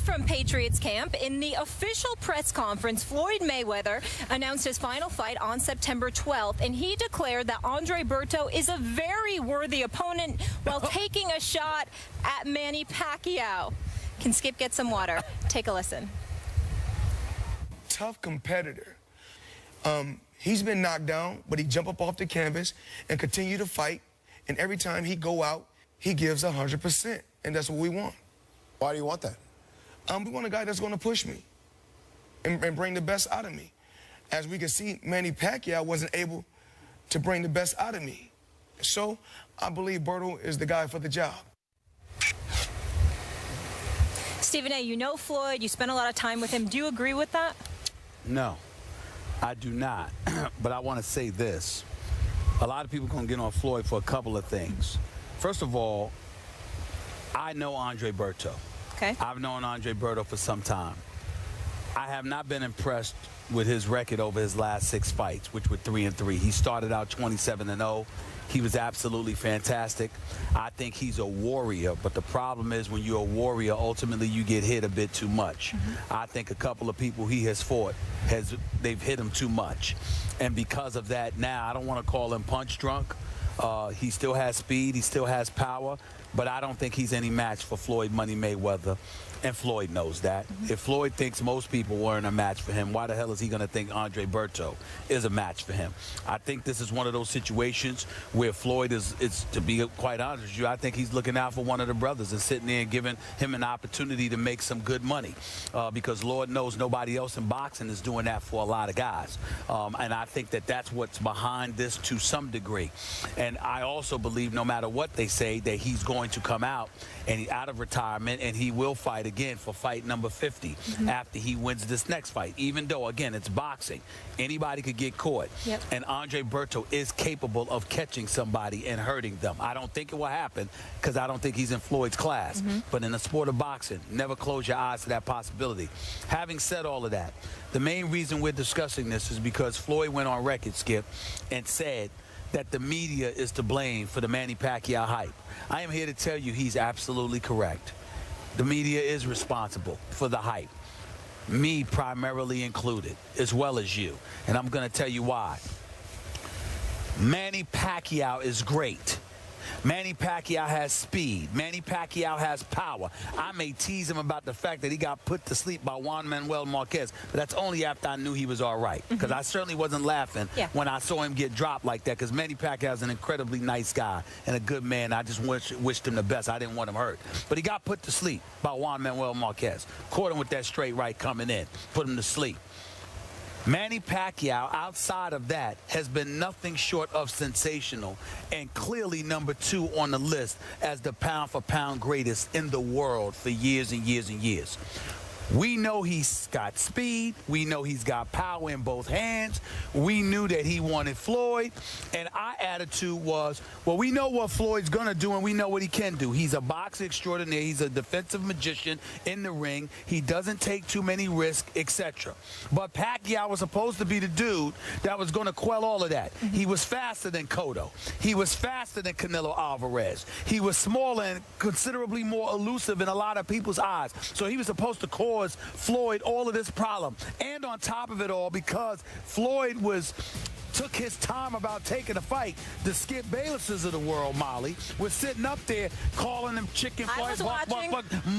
from Patriots camp, in the official press conference, Floyd Mayweather announced his final fight on September 12th, and he declared that Andre Berto is a very worthy opponent while taking a shot at Manny Pacquiao. Can Skip get some water? Take a listen. Tough competitor. He's been knocked down, but he jump up off the canvas and continue to fight. And every time he go out, he gives 100%, and that's what we want. Why do you want that? We want a guy that's going to push me and bring the best out of me. As we can see, Manny Pacquiao wasn't able to bring the best out of me. So I believe Berto is the guy for the job. Stephen A., you know Floyd. You spent a lot of time with him. Do you agree with that? No, I do not. But I want to say this. A lot of people can get on Floyd for a couple of things. First of all, I know Andre Berto. Okay. I've known Andre Berto for some time. I have not been impressed with his record over his last 6 fights, which were 3-3. He started out 27-0. He was absolutely fantastic. I think he's a warrior, but the problem is when you're a warrior, ultimately you get hit a bit too much. I think a couple of people he has fought, they've hit him too much. And because of that, now I don't want to call him punch drunk. He still has speed, he still has power, but I don't think he's any match for Floyd Money Mayweather, and Floyd knows that. If Floyd thinks most people weren't a match for him, why the hell is he going to think Andre Berto is a match for him? I think this is one of those situations where Floyd is, to be quite honest with you, I think he's looking out for one of the brothers and sitting there and giving him an opportunity to make some good money, because Lord knows nobody else in boxing is doing that for a lot of guys. And I think that that's what's behind this to some degree. And I also believe no matter what they say, that he's going to come out and out of retirement, and he will fight again for fight number 50 after he wins this next fight. Even though, again, it's boxing, anybody could get caught. And Andre Berto is capable of catching somebody and hurting them. I don't think it will happen because I don't think he's in Floyd's class. But in the sport of boxing, never close your eyes to that possibility. Having said all of that, the main reason we're discussing this is because Floyd went on record, Skip, and said that the media is to blame for the Manny Pacquiao hype. I am here to tell you he's absolutely correct. The media is responsible for the hype, me primarily included, as well as you. And I'm going to tell you why. Manny Pacquiao is great. Manny Pacquiao has speed. Manny Pacquiao has power. I may tease him about the fact that he got put to sleep by Juan Manuel Marquez, but that's only after I knew he was all right, because I certainly wasn't laughing when I saw him get dropped like that, because Manny Pacquiao is an incredibly nice guy and a good man. I just wished him the best. I didn't want him hurt. But he got put to sleep by Juan Manuel Marquez. Caught him with that straight right coming in. Put him to sleep. Manny Pacquiao, outside of that, has been nothing short of sensational and clearly number 2 on the list as the pound-for-pound greatest in the world for years and years and years. We know he's got speed. We know he's got power in both hands. We knew that he wanted Floyd. And our attitude was, well, we know what Floyd's going to do and we know what he can do. He's a boxer extraordinaire. He's a defensive magician in the ring. He doesn't take too many risks, etc. But Pacquiao was supposed to be the dude that was going to quell all of that. He was faster than Cotto. He was faster than Canelo Alvarez. He was smaller and considerably more elusive in a lot of people's eyes. So he was supposed to cause Floyd all of this problem. And on top of it all, because Floyd took his time about taking a fight, the Skip Baylesses of the world, Molly, was sitting up there calling him chicken flies,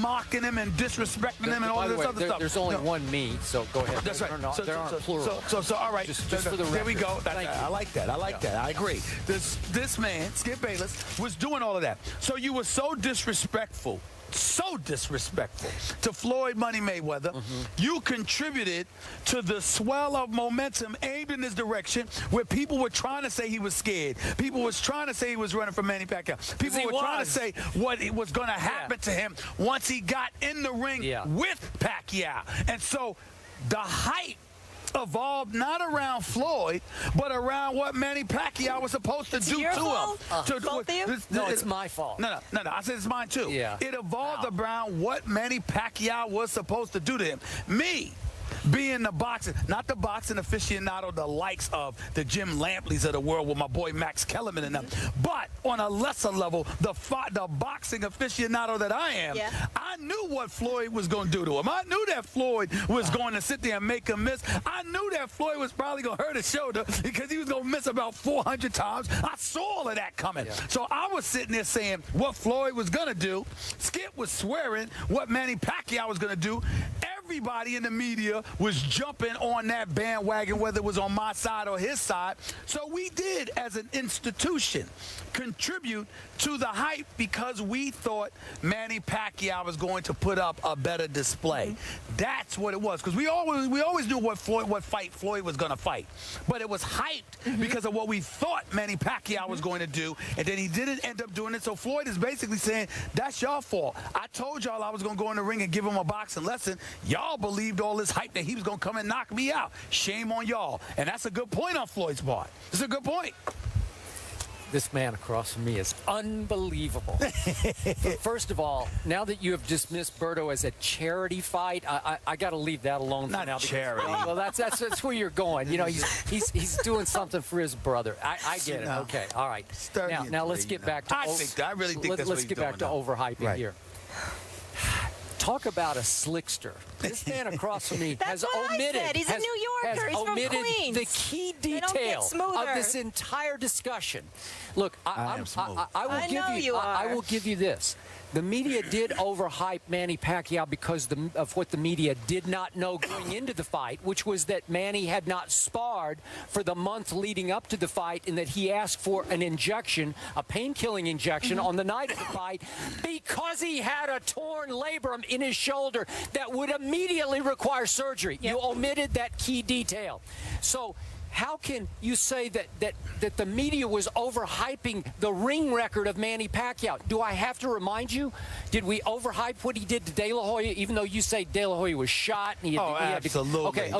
mocking him and disrespecting him and all this other stuff. There's only one me, so go ahead. That's right. There aren't plural. So all right. Just for the record. There we go. I like that. I like that. I agree. This man, Skip Bayless, was doing all of that. So you were so disrespectful to Floyd Money Mayweather. You contributed to the swell of momentum aimed in this direction where people were trying to say he was scared. People was trying to say he was running from Manny Pacquiao. People were trying to say what was going to happen to him once he got in the ring with Pacquiao. And so the hype evolved not around Floyd, but around what Manny Pacquiao was supposed to do to him. Both of you? No, it's my fault. No. I said it's mine too. It evolved around what Manny Pacquiao was supposed to do to him. Me, being the boxing, not the boxing aficionado, the likes of the Jim Lampleys of the world with my boy Max Kellerman and them, but on a lesser level, the boxing aficionado that I am, I knew what Floyd was going to do to him. I knew that Floyd was going to sit there and make him miss. I knew that Floyd was probably going to hurt his shoulder because he was going to miss about 400 times. I saw all of that coming. So I was sitting there saying what Floyd was going to do. Skip was swearing what Manny Pacquiao was going to do. Everybody in the media was jumping on that bandwagon, whether it was on my side or his side. So we did, as an institution, contribute to the hype because we thought Manny Pacquiao was going to put up a better display. That's what it was, because we always knew what fight Floyd was going to fight, but it was hyped because of what we thought Manny Pacquiao was going to do, and then he didn't end up doing it. So Floyd is basically saying, that's your fault. I told y'all I was going to go in the ring and give him a boxing lesson. Y'all believed all this hype that he was going to come and knock me out. Shame on y'all. And that's a good point on Floyd's part. It's a good point. This man across from me is unbelievable. First of all, now that you have dismissed Berto as a charity fight, I got to leave that alone for now. Not charity. Well, that's where you're going. You know, he's doing something for his brother. I get it. Okay, all right. Now let's get back to. I really think that's what let's he's get back to overhyping here. Talk about a slickster. This man across from me has omitted. I said. He's a New Yorker. He's from Queens. The key detail of this entire discussion. Look, I will give you this. The media did overhype Manny Pacquiao because of what the media did not know going into the fight, which was that Manny had not sparred for the month leading up to the fight, and that he asked for an injection, a pain-killing injection, on the night of the fight because he had a torn labrum in his shoulder that would immediately require surgery. You omitted that key detail. So how can you say that the media was overhyping the ring record of Manny Pacquiao? Do I have to remind you? Did we overhype what he did to De La Hoya, even though you say De La Hoya was shot? And he absolutely.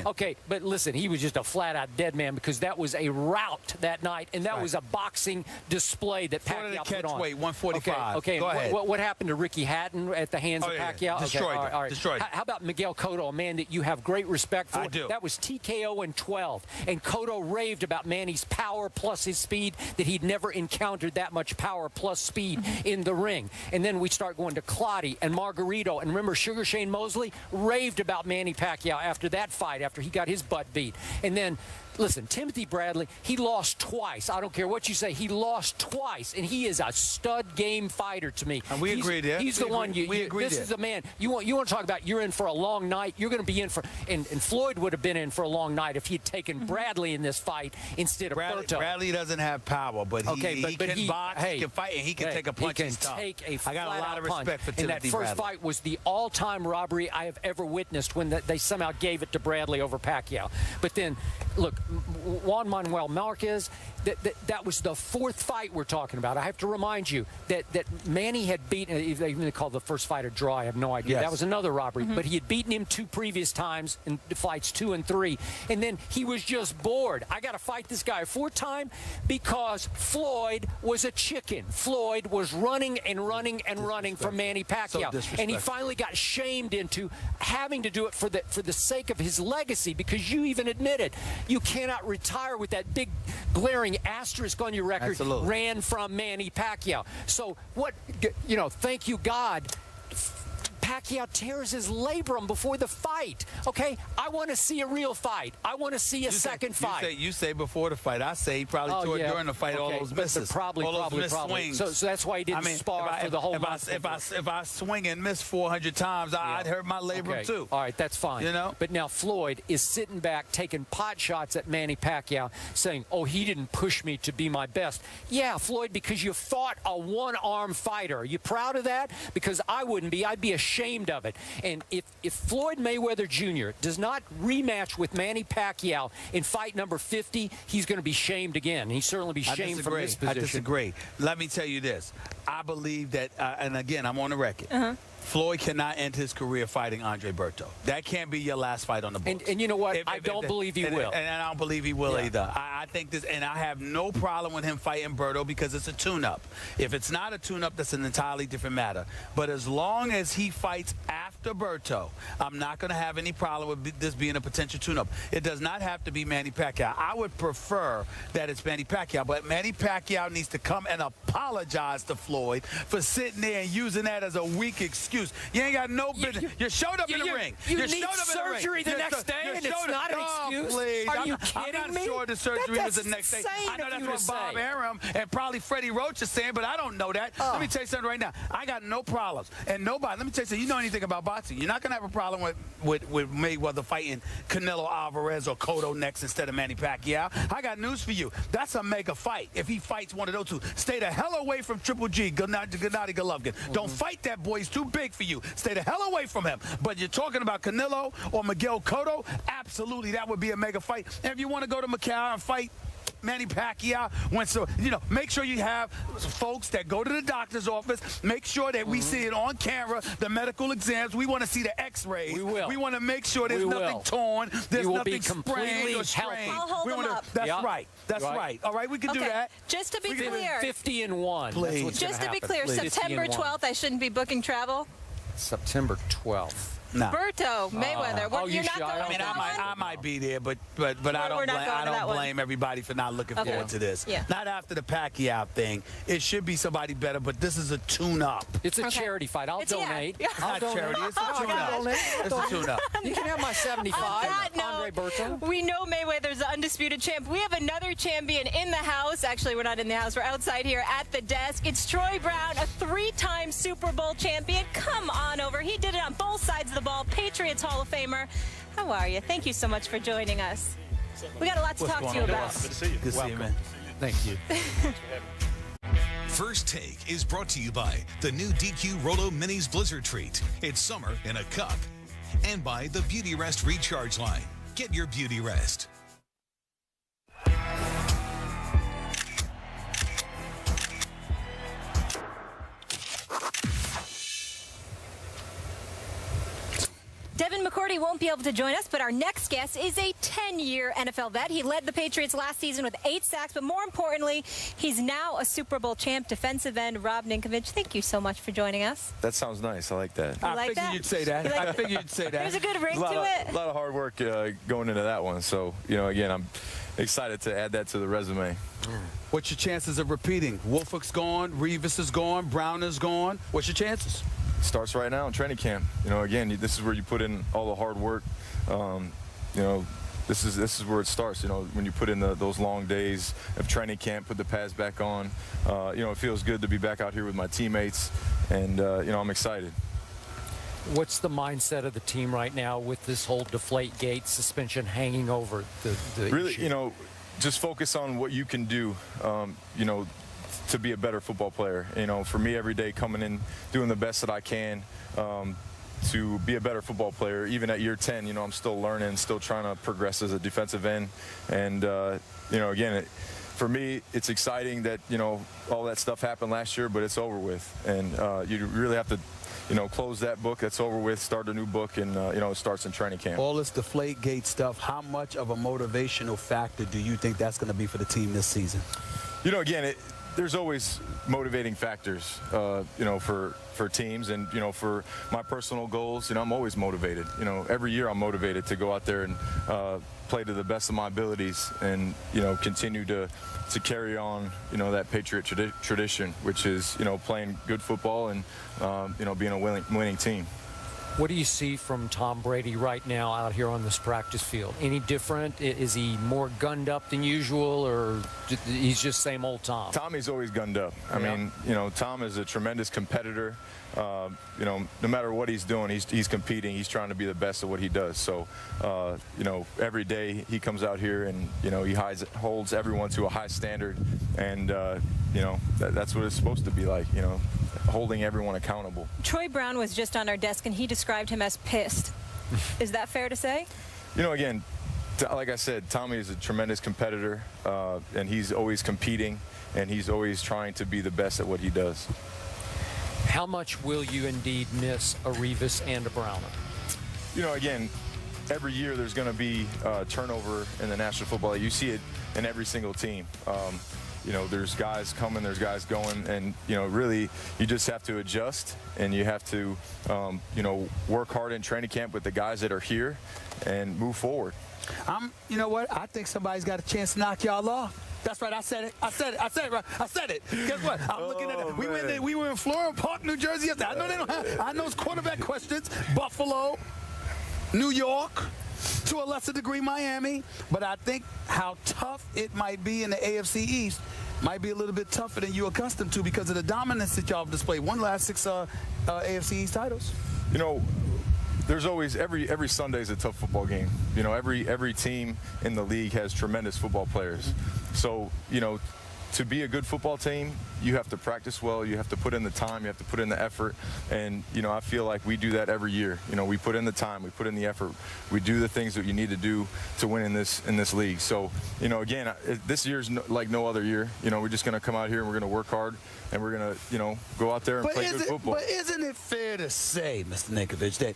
Okay, but listen, he was just a flat-out dead man because that was a rout that night, and that was a boxing display that Pacquiao put on. Weight 145. Okay. Go ahead. What happened to Ricky Hatton at the hands of Pacquiao? Destroyed. All right. Destroyed. How about Miguel Cotto, a man that you have great respect for? I do. That was TKO in 12, and Cotto raved about Manny's power plus his speed, that he'd never encountered that much power plus speed in the ring. And then we start going to Clottey and Margarito, and remember Sugar Shane Mosley raved about Manny Pacquiao after that fight, after he got his butt beat. And then listen, Timothy Bradley, he lost twice. I don't care what you say. He lost twice, and he is a stud game fighter to me. And we agree there. He's the one. This is the man. You want to talk about you're in for a long night. You're going to be in for, and Floyd would have been in for a long night if he had taken Bradley in this fight instead of Berto. Bradley doesn't have power, but he can box, he can fight, and he can take a punch. I got a lot of respect for Timothy Bradley. And that first fight was the all-time robbery I have ever witnessed when they somehow gave it to Bradley over Pacquiao. But then, look, Juan Manuel Marquez, that was the fourth fight we're talking about. I have to remind you that Manny had beaten, they even called the first fight a draw, I have no idea. Yes. That was another robbery, but he had beaten him 2 previous times in fights 2 and 3, and then he was just bored. I got to fight this guy a 4th time because Floyd was a chicken. Floyd was running and running and running from Manny Pacquiao, and he finally got shamed into having to do it for the sake of his legacy, because you even admitted you cannot retire with that big glaring asterisk on your record. Absolutely. Ran from Manny Pacquiao. So what, thank you God, Pacquiao tears his labrum before the fight. Okay, I want to see a real fight. I want to see a second fight. You say before the fight. I say he probably tore during the fight. All those misses, probably. Swings. So that's why he didn't spar for the whole month. If I swing and miss 400 times, I'd hurt my labrum too. All right, that's fine. But now Floyd is sitting back taking pot shots at Manny Pacquiao, saying, "Oh, he didn't push me to be my best." Yeah, Floyd, because you fought a one-arm fighter. Are you proud of that? Because I wouldn't be. I'd be ashamed of it. And if Floyd Mayweather Jr. does not rematch with Manny Pacquiao in fight number 50, he's going to be shamed again. He'll certainly be shamed from this position. I disagree. Let me tell you this. I believe that, and again, I'm on the record. Floyd cannot end his career fighting Andre Berto. That can't be your last fight on the books. And you know what? I don't believe he will. And I don't believe he will either. I think this, and I have no problem with him fighting Berto because it's a tune-up. If it's not a tune-up, that's an entirely different matter. But as long as he fights after after Berto, I'm not going to have any problem with this being a potential tune-up. It does not have to be Manny Pacquiao. I would prefer that it's Manny Pacquiao, but Manny Pacquiao needs to come and apologize to Floyd for sitting there and using that as a weak excuse. You ain't got no business. You showed up in the ring. You need surgery the next day, and it's not an excuse? Please. Are you kidding me? I'm not sure the surgery was the next day. I know that's what Bob Arum and probably Freddie Roach is saying, but I don't know that. Let me tell you something right now. I got no problems. And nobody, let me tell you something, you know anything about boxing, you're not going to have a problem with Mayweather fighting Canelo Alvarez or Cotto next instead of Manny Pacquiao. I got news for you. That's a mega fight if he fights one of those two. Stay the hell away from Triple G, Gennady Golovkin. Don't fight that boy. He's too big for you. Stay the hell away from him. But you're talking about Canelo or Miguel Cotto, absolutely, that would be a mega fight. And if you want to go to Macau and fight Manny Pacquiao, make sure you have folks that go to the doctor's office. Make sure that we see it on camera, the medical exams. We want to see the x-rays. We will. We want to make sure there's nothing torn, there's nothing sprained or strained. I'll hold them up. That's right. That's right. All right, we can do that. Just to be clear. 50-1. Please. Just to be clear, September 12th, I shouldn't be booking travel? September 12th. No. Berto, Mayweather. You're not going I mean, I might be there, but I don't blame everybody for not looking forward to this. Yeah. Not after the Pacquiao thing. It should be somebody better, but this is a tune-up. It's a charity fight. I'll donate. Yeah. Not charity. It's a tune-up. It's a tune-up. You can have my 75. Andre Berto. We know Mayweather's the undisputed champ. We have another champion in the house. Actually, we're not in the house. We're outside here at the desk. It's Troy Brown, a 3-time Super Bowl champion. Come on over. He did it on both sides of the ball. Patriots Hall of Famer. How are you? Thank you so much for joining us. We got a lot to talk to you about. Good to see you. Good to see you, man. Thank you. First Take is brought to you by the new DQ Rolo Minis Blizzard Treat. It's summer in a cup. And by the Beauty Rest Recharge Line. Get your beauty rest. Devin McCourty won't be able to join us, but our next guest is a 10-year NFL vet. He led the Patriots last season with 8 sacks, but more importantly, he's now a Super Bowl champ. Defensive end Rob Ninkovich, thank you so much for joining us. That sounds nice. I like that. I figured you'd say that. I figured you'd say that. There's a good ring to it. A lot of hard work going into that one. So, again, I'm excited to add that to the resume. What's your chances of repeating? Wolford's gone, Revis is gone, Brown is gone. What's your chances? Starts right now in training camp. Again, this is where you put in all the hard work. This is where it starts. When you put in those long days of training camp, put the pads back on. It feels good to be back out here with my teammates, and I'm excited. What's the mindset of the team right now with this whole Deflategate suspension hanging over the really issue? Just focus on what you can do. To be a better football player. For me, every day coming in, doing the best that I can to be a better football player. Even at year 10, I'm still learning, still trying to progress as a defensive end. And, again, for me, it's exciting that, all that stuff happened last year, but it's over with. And you really have to, close that book. That's over with, start a new book, and, it starts in training camp. All this Deflategate stuff, how much of a motivational factor do you think that's going to be for the team this season? Again, there's always motivating factors, for teams, and for my personal goals. I'm always motivated. Every year I'm motivated to go out there and play to the best of my abilities, and continue to carry on that Patriot tradition, which is playing good football and being a winning team. What do you see from Tom Brady right now out here on this practice field? Any different? Is he more gunned up than usual, or he's just same old Tom? Tommy's always gunned up. I mean, Tom is a tremendous competitor. No matter what he's doing, he's competing. He's trying to be the best at what he does. So, every day he comes out here and, he holds everyone to a high standard. And, that's what it's supposed to be like, holding everyone accountable. Troy Brown was just on our desk, and he described him as pissed. Is that fair to say? Again, like I said, Tommy is a tremendous competitor, and he's always competing, and he's always trying to be the best at what he does. How much will you indeed miss a Revis and a Browner? Again, every year there's going to be turnover in the National Football League. You see it in every single team. you know, there's guys coming, there's guys going, and, you know, really you just have to adjust, and you have to, you know, work hard in training camp with the guys that are here and move forward. You know what? I think somebody's got a chance to knock y'all off. That's right. I said it. I said it. Right. I said it. Guess what? I'm looking at it. We were in Florida Park, New Jersey yesterday. I know they don't have. I know it's quarterback questions. Buffalo, New York, to a lesser degree Miami. But I think how tough it might be in the AFC East might be a little bit tougher than you're accustomed to because of the dominance that y'all have displayed. Won last 6 AFC East titles. You know, there's always every Sunday is a tough football game. You know, every team in the league has tremendous football players. So, you know, to be a good football team, you have to practice well, you have to put in the time, you have to put in the effort, and, you know, I feel like we do that every year. You know, we put in the time, we put in the effort, we do the things that you need to do to win in this league. So, you know, again, this year's like no other year. You know, we're just going to come out here and we're going to work hard, and we're going to, you know, go out there and play good football. But isn't it fair to say, Mr. Ninkovich, that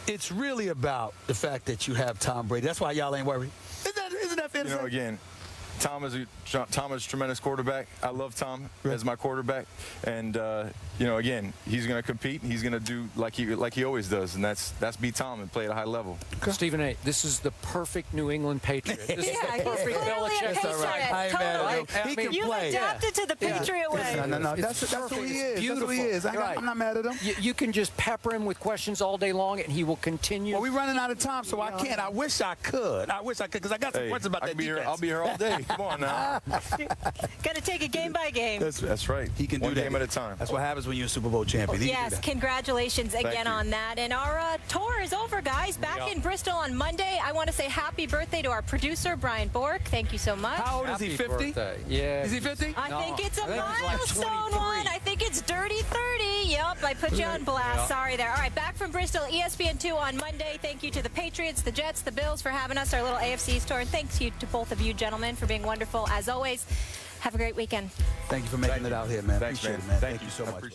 it's really about the fact that you have Tom Brady? That's why y'all ain't worried. Isn't that fair to say? You know, again, Tom is a tremendous quarterback. I love Tom as my quarterback, and you know, again, he's going to compete. And he's going to do like he always does, and that's beat Tom and play at a high level. Okay. Stephen A., this is the perfect New England Patriot. This is the perfect Belichick. Totally. He can You've play. adapted to the Patriot way. No. That's who he is. Beautiful. That's who he is. I'm not mad at him. You can just pepper him with questions all day long, and he will continue. Well, we're running out of time, so I can't. I wish I could, because I got some questions about that defense. I'll be here all day. Come on now. Got to take it game by game. That's right. He can One do that. game at a time. That's what happens when you're a Super Bowl champion. Yes, congratulations again on that. And our tour is over, guys. Back in Bristol on Monday. I want to say happy birthday to our producer, Brian Bork. Thank you so much. How old is he, 50? Yeah. Is he 50? I think it's a milestone one. I think it's dirty 30. Yep, I put you on blast. Sorry there. All right, back from Bristol, ESPN2 on Monday. Thank you to the Patriots, the Jets, the Bills for having us, our little AFC tour. And thanks to both of you gentlemen for being wonderful as always. Have a great weekend. Thank you for making it out here, man. Thanks, Appreciate man. it, man. Thank you so much.